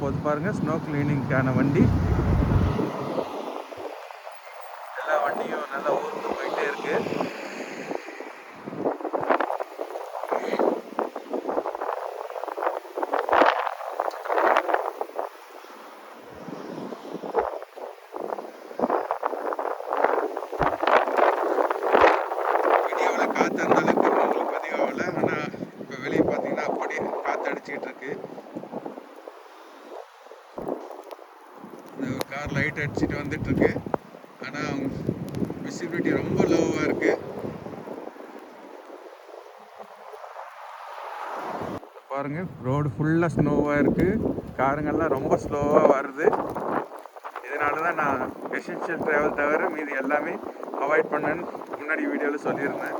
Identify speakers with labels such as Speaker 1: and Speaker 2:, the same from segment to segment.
Speaker 1: போது பாருங்கள். ஸ்னோ கிளீனிங்க்கான வண்டி, எல்லா வண்டியும் நல்லா ஊருக்கு போயிட்டே இருக்கு. வீடியோவில் காற்று அந்த அளவுக்கு உங்களுக்கு பதிவாகலை. ஆனால் இப்போ வெளியே பார்த்தீங்கன்னா அப்படி காற்று அடிச்சுக்கிட்டு இருக்கு. இந்த கார் லைட் அடிச்சுட்டு வந்துட்டுருக்கு. ஆனால் விசிபிலிட்டி ரொம்ப லோவாக இருக்குது. பாருங்கள், ரோடு ஃபுல்லாக ஸ்னோவாக இருக்குது. காருங்கள்லாம் ரொம்ப ஸ்லோவாக வருது. இதனால தான் நான் எசென்ஷியல் ட்ராவல் தவிர மீதி எல்லாமே அவாய்ட் பண்ணேன்னு முன்னாடி வீடியோவில் சொல்லியிருந்தேன்.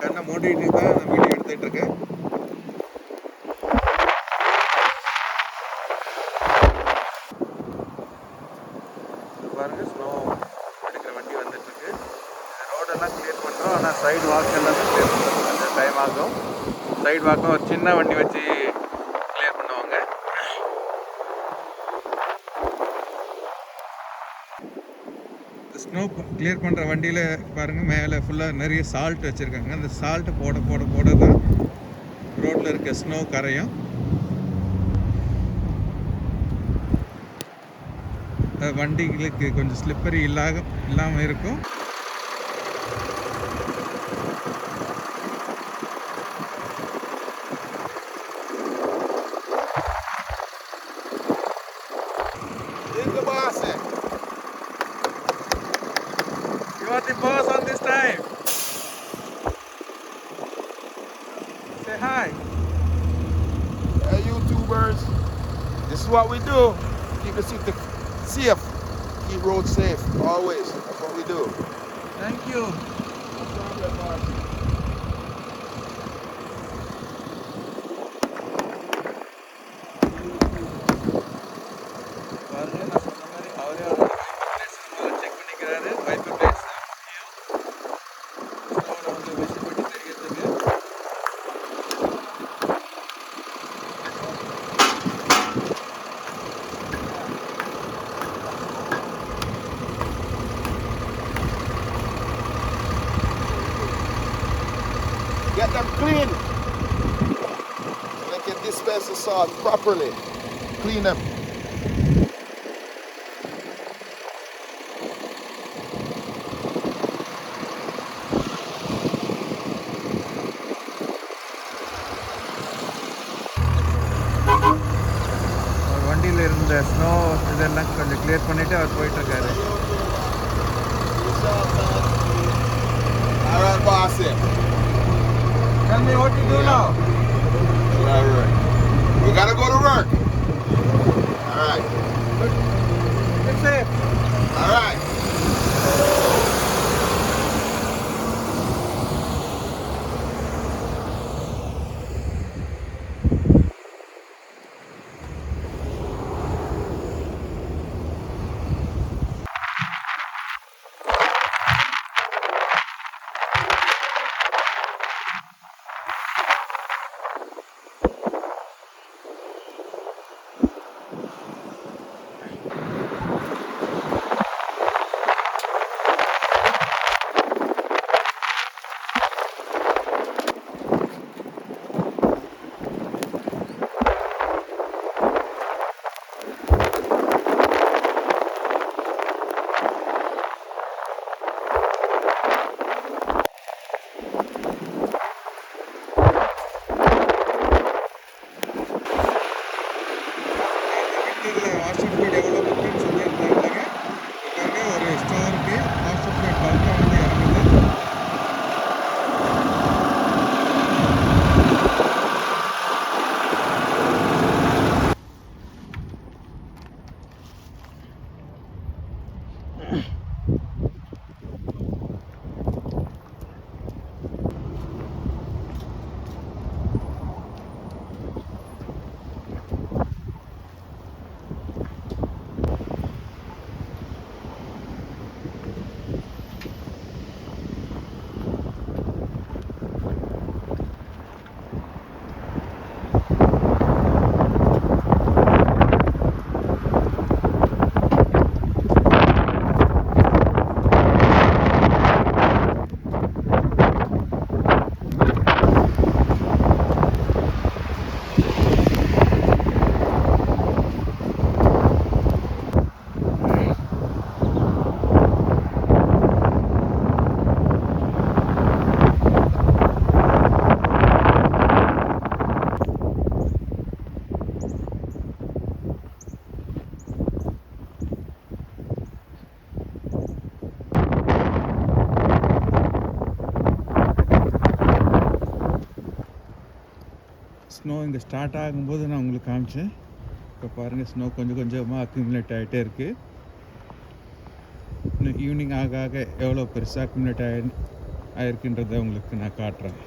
Speaker 1: கண்ணை மூடிட்டு தான் நான் வீடியோ எடுத்துகிட்டு இருக்கேன். பாருங்கள், ஸ்னோ எடுக்கிற வண்டி வந்துட்டுருக்கு. ரோடெல்லாம் கிளியர் பண்ணுறோம். ஆனால் சைடு வாக் எல்லாமே கிளியர் பண்ணுறோம், கொஞ்சம் டைம் ஆகும். சைடு வாக்கும் ஒரு சின்ன வண்டி வச்சு கிளியர் பண்ணுவாங்க. ஸ்னோ கிளியர் பண்ணுற வண்டியில் பாருங்கள், மேலே ஃபுல்லாக நிறைய சால்ட் வச்சுருக்காங்க. அந்த சால்ட்டு போட போட போட தான் ரோட்டில் இருக்க ஸ்னோ கரையும். வண்டிகளுக்கு கொஞ்சம் ஸ்லிப்பரி இல்லாமல் இருக்கும். You are the boss on this time. Say hi.
Speaker 2: Hey YouTubers, this is what we do. Keep the city safe. Keep roads safe always. That's what we do.
Speaker 1: Thank you.
Speaker 2: No problem, boss.
Speaker 1: பாருங்க, நான் சொன்ன மாதிரி அவரே check பண்ணிக்கிறாரு. Wiper place ஸ்னோவில் வந்து visibility தெரியறதுக்கு.
Speaker 2: Get them clean so they can dispense the salt properly. Clean them.
Speaker 1: அவர் வண்டியில் இருந்த ஸ்னோ இதெல்லாம் கொஞ்சம் கிளியர் பண்ணிவிட்டு அவர் போயிட்டுருக்காரு.
Speaker 2: All right, boss.
Speaker 1: Tell me what to do now.
Speaker 2: All right. We gotta go to work. All right.
Speaker 1: Get safe.
Speaker 2: All right.
Speaker 1: Snow இங்கே start ஆகும்போது நான் உங்களுக்கு காமிச்சேன். இப்போ பாருங்கள், ஸ்னோ கொஞ்சம் கொஞ்சமாக அக்யூமுலேட் ஆகிட்டே இருக்குது. இன்னும் ஈவினிங் ஆக ஆக எவ்வளோ பெருசாக அக்யூமுலேட் ஆகிருக்குன்றதை உங்களுக்கு நான் காட்டுறேன்.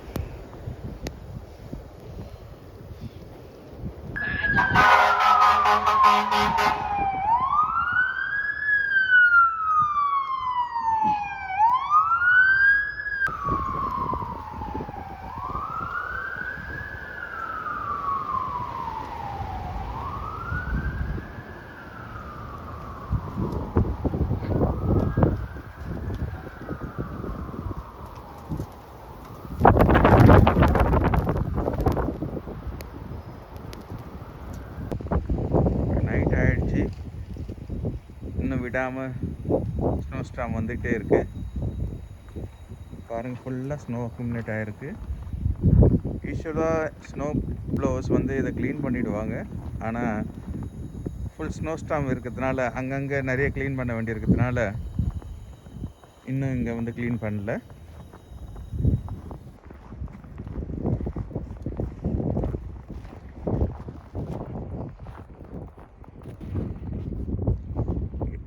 Speaker 1: நைட் ஆகிடுச்சு, இன்னும் விடாமல் ஸ்னோஸ்டார்ம் வந்துகிட்டே இருக்குது. பாருங்கள், ஃபுல்லாக ஸ்னோ அக்யூமுலேட் ஆகிருக்கு. யூஸ்வலாக ஸ்னோ ப்ளோவர்ஸ் வந்து இதை க்ளீன் பண்ணிவிடுவாங்க. ஆனால் ஃபுல் ஸ்னோஸ்டார்ம் இருக்கிறதுனால, அங்கங்கே நிறைய க்ளீன் பண்ண வேண்டியிருக்கிறதுனால இன்னும் இங்கே வந்து க்ளீன் பண்ணல.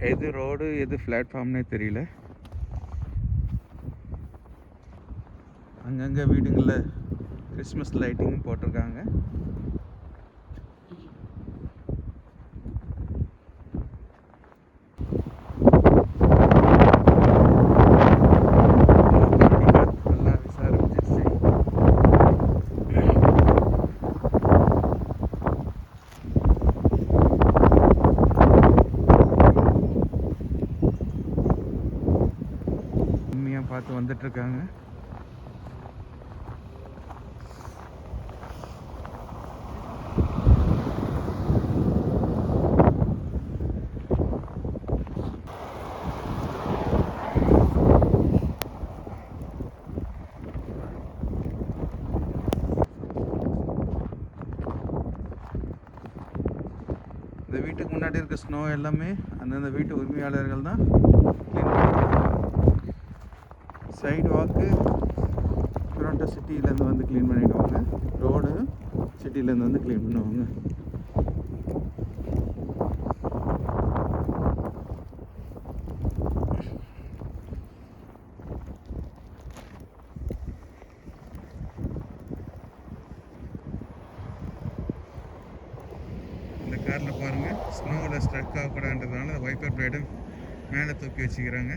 Speaker 1: எது ரோடு எது பிளாட்ஃபார்ம்னே தெரியல. அங்கங்கே வீடுங்களில் கிறிஸ்மஸ் லைட்டிங்கும் போட்டிருக்காங்க. பார்த்து வந்துட்டுருக்காங்க. இந்த வீட்டுக்கு முன்னாடி இருக்க ஸ்னோ எல்லாமே அந்தந்த வீட்டு உரிமையாளர்கள் தான் க்ளீன் பண்ணிக்கிறாங்க. சைடு வாக்கு டொரண்டோ சிட்டியிலேருந்து வந்து க்ளீன் பண்ணிவிடுவாங்க. ரோடு சிட்டியிலேருந்து வந்து க்ளீன் பண்ணுவாங்க. இந்த காரில் பாருங்கள், ஸ்னோவில் ஸ்ட்ரக் ஆகக்கூடாதுன்றதுனால வைப்பர் பிளேடு மேலே தூக்கி வச்சுக்கிறாங்க.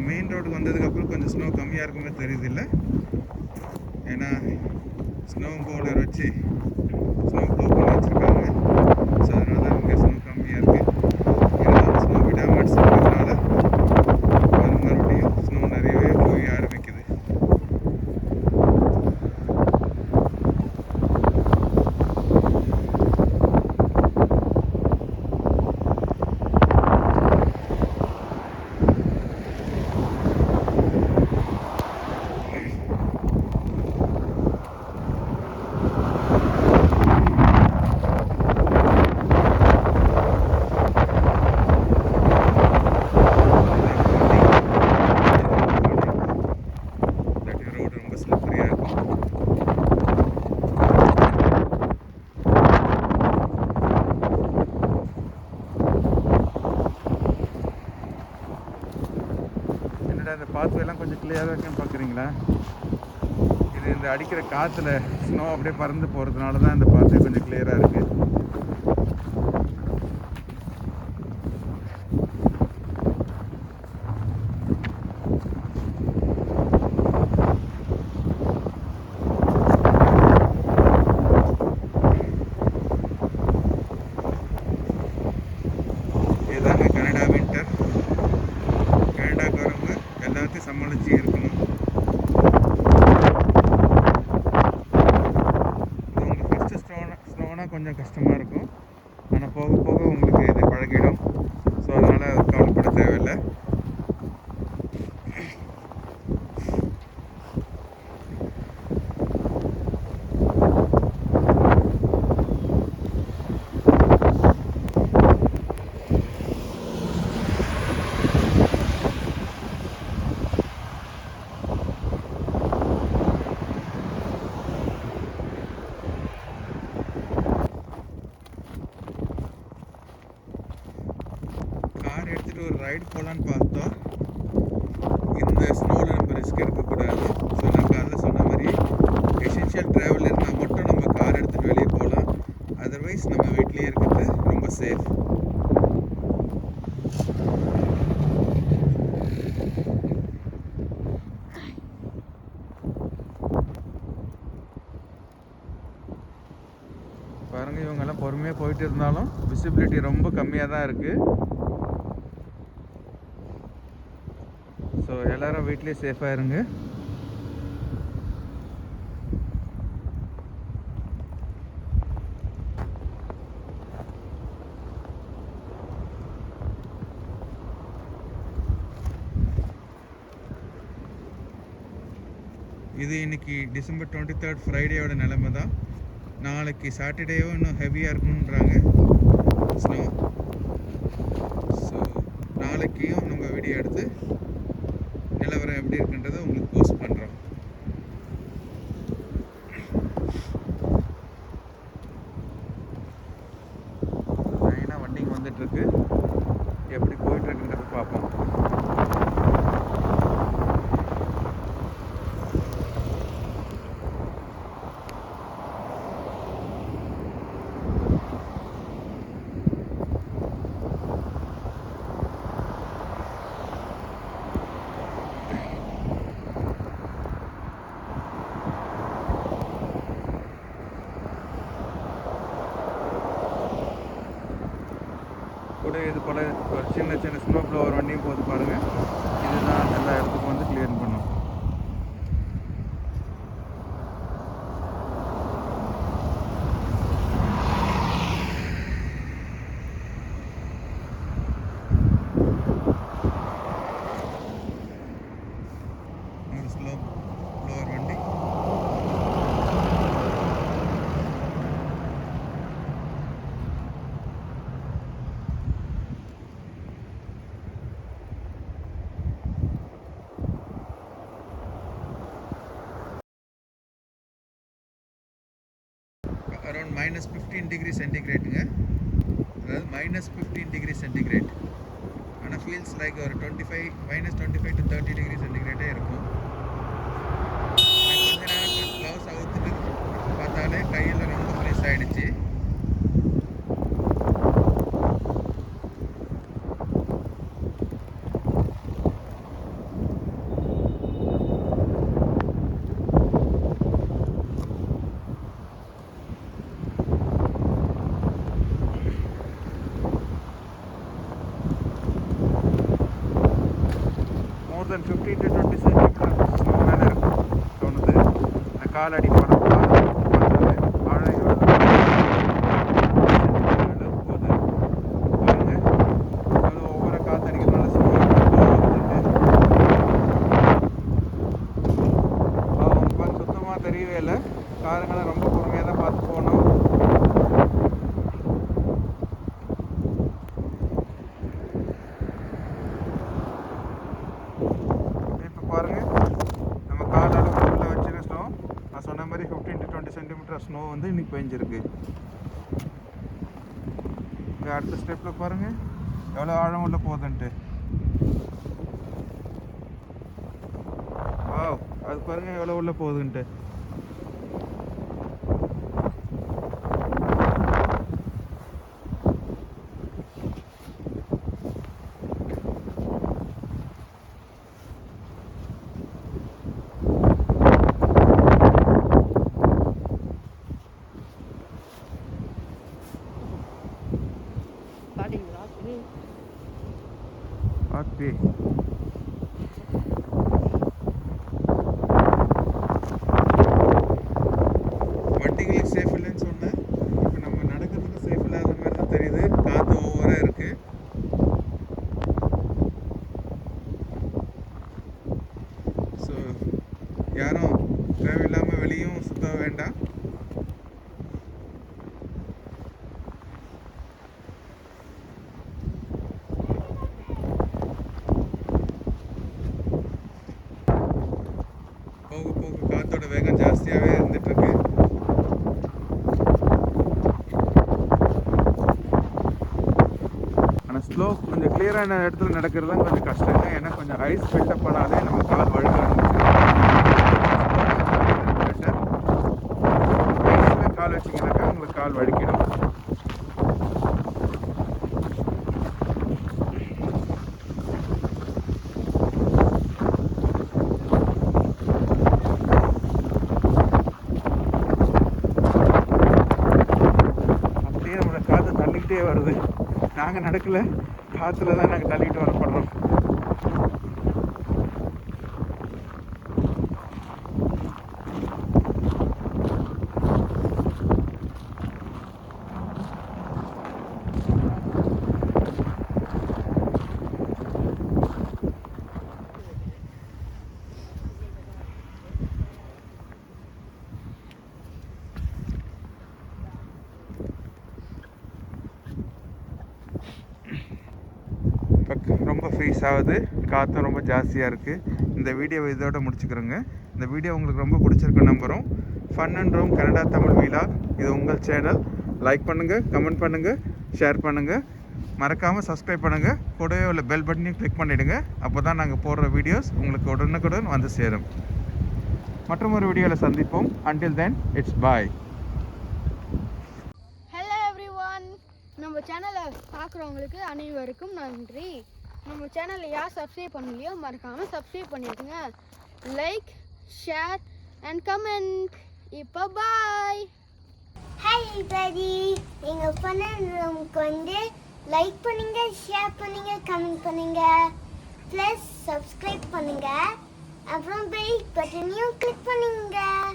Speaker 1: மெயின் ரோடுக்கு வந்ததுக்கப்புறம் கொஞ்சம் ஸ்னோ கம்மியாக இருக்குமே தெரியுது இல்லை, ஏன்னா ஸ்னோ பவுடர் வச்சு ஸ்னோ ப்ளோ பண்ணி வச்சுருக்காங்க. ஸோ அதனால தான் இங்கே ஸ்னோ கம்மியாக இருக்குது. இருந்தாலும் ஸ்னோ விடாமல் அடிச்சிருக்கிறதுனால மறுபடியும் ஸ்னோ நிறையவே போய் ஆரம்பிக்குது. இந்த பாத்வேலாம் கொஞ்சம் கிளியராக இருக்குன்னு பார்க்குறீங்களா? இது இந்த அடிக்கிற காற்றுல ஸ்னோ அப்படியே பறந்து போகிறதுனால தான் இந்த பாத்வே கொஞ்சம் கிளியராக இருக்குது. இதுதாங்க கனடா வின்டர். கனடாக்காரங்க எல்லாத்தையும் சமாளித்து இருக்கணும். இது உங்களுக்கு ஃபஸ்ட்டு ஸ்னோனா கொஞ்சம் கஷ்டமாக இருக்கும், ஆனால் போக போக உங்களுக்கு இது பழகிடும். ஸோ அதனால் கவலைப்பட தேவையில்லை. சைடு போகலான்னு பார்த்தோம். இந்த ஸ்னோவில் நம்ம ரிஸ்க் எடுக்கக்கூடாது. ஸோ நான் காலையில் சொன்ன மாதிரி எசென்ஷியல் ட்ராவல் இருந்தால் மட்டும் நம்ம கார் எடுத்துகிட்டு வெளியே போகலாம். அதர்வைஸ் நம்ம வீட்லேயே இருக்கிறது ரொம்ப சேஃப். பாருங்கள், இவங்கெல்லாம் பொறுமையாக போயிட்டு இருந்தாலும் விசிபிலிட்டி ரொம்ப கம்மியாக தான் இருக்குது. ஸோ எல்லோரும் வீட்லேயே சேஃபாக இருங்க. இது இன்னைக்கு டிசம்பர் 23 ஃப்ரைடேயோட நிலைமை தான். நாளைக்கு சாட்டர்டேவும் இன்னும் ஹெவியாக இருக்குன்றாங்க ஸ்னோ. ஸோ நாளைக்கும் நம்ம வீடியோ எடுத்து நிலவரம் எப்படி இருக்குன்றதை உங்களுக்கு போஸ்ட் பண்ணுறோம். லைனாக வண்டிங்க வந்துட்டுருக்கு. எப்படி போயிட்டுருக்குன்றதை பார்ப்போம். கூட இது போல் ஒரு சின்ன சின்ன ஸ்னோ ஃப்ளவர் வண்டியும் போது பாருங்கள். இதுதான் எல்லா இடத்துக்கும் வந்து கிளியர் பண்ணும். ஒரு ஸ்னோ ஃப்ளவர் வண்டி. அரௌண்ட் -15 டிகிரி சென்டிகிரேட்டுங்க. அதாவது -15 டிகிரி சென்டிகிரேட். ஆனால் ஃபீல்ஸ் லைக் ஒரு -25 to 30 டிகிரி சென்டிகிரேட்டே இருக்கும். கொஞ்ச நேரம் க்ளவுஸ் அவுத்துட்டு பார்த்தாலே கையில் ரொம்ப ஃப்ரெஷ் ஆகிடுச்சு. more than 15 to 20 centimeters snow மேலே இருக்கும் தோணுது. இந்த கால் அடி போகிறப்ப பார்த்தாலே ஆழம் எவ்வளோ போகுது பாருங்க. அது ஒவ்வொரு காற்றடிக்கிறதுனால ஸ்னோ அவங்க சுத்தமாக தெரியவே இல்லை. காருங்களை ரொம்ப பொறுமையாக தான் பார்த்து போகணும். பாருங்கள், நம்ம கால் அளவுக்கு உள்ள வச்சுருக்க ஸ்னோ, நான் சொன்ன மாதிரி 15 to 20 சென்டிமீட்டர் ஸ்னோ வந்து இன்னைக்கு பெஞ்சிருக்கு. இங்கே அடுத்த ஸ்டெப்பில் பாருங்கள் எவ்வளோ ஆழம் உள்ள போகுதுன்ட்டு. அது பாருங்கள் எவ்வளோ உள்ள போகுதுன்ட்டு. ஓகே, வண்டிகளுக்கு சேஃப் இல்லைன்னு சொன்னேன். இப்போ நம்ம நடக்கிறதுக்கு சேஃப் இல்லாத மாதிரி தான் தெரியுது. காற்று ஓவராக இருக்குது. ஸோ யாரும் தேவையில்லாமல் வெளியும் சுத்த வேண்டாம். போக போக காற்றோட வேகம் ஜாஸ்தியாகவே இருந்துகிட்ருக்கு. ஸ்லோ கொஞ்சம் கிளியரான இடத்துல நடக்கிறது தான் கொஞ்சம் கஷ்டங்க. ஏன்னா கொஞ்சம் ஐஸ் பில்டப் பண்ணாலே நம்ம கால் வழுக்க ஆரம்பிச்சிடும். ஐஸில் கால் வச்சிங்கனாக்கா உங்களுக்கு கால் வழுக்கிடும். வருது. நாங்கள் நடக்கல, காற்றுல தான் நாங்கள் தள்ளிட்டு வரப்படுறோம். ரொம்ப ஃப்ரீஸ் ஆகுது, காற்றும் ரொம்ப ஜாஸ்தியாக இருக்குது. இந்த வீடியோவை இதோட முடிச்சுக்கிறோங்க. இந்த வீடியோ உங்களுக்கு ரொம்ப பிடிச்சிருக்கு நம்புகிறோம். Fun and roam Canada Tamil vlog இது உங்கள் சேனல். லைக் பண்ணுங்கள், கமெண்ட் பண்ணுங்கள், ஷேர் பண்ணுங்கள், மறக்காமல் சப்ஸ்கிரைப் பண்ணுங்கள். கூடவே உள்ள பெல் பட்டனையும் கிளிக் பண்ணிவிடுங்க. அப்போ தான் நாங்கள் போடுற வீடியோஸ் உங்களுக்கு உடனுக்குடன் வந்து சேரும். மற்றும் ஒரு வீடியோவில் சந்திப்போம். Until then, it's bye.
Speaker 3: Hello everyone, நம்ம சேனலை பார்க்குறவங்களுக்கு அனைவருக்கும் நன்றி. நம்ம சேனலை யார் சப்ஸ்கிரைப் பண்ணலையோ மறக்காமல் சப்ஸ்கிரைப் பண்ணிடுங்க. Like, share and comment. இப்போ பாய்.
Speaker 4: ஹாய் எவ்ரிபடி, எங்கள் funandroamக்கு வந்து லைக் பண்ணுங்க, ஷேர் பண்ணுங்க, கமெண்ட் பண்ணுங்க, ப்ளஸ் சப்ஸ்கிரைப் பண்ணுங்க, அப்புறம் பெல் பட்டனையும் கிளிக் பண்ணுங்க.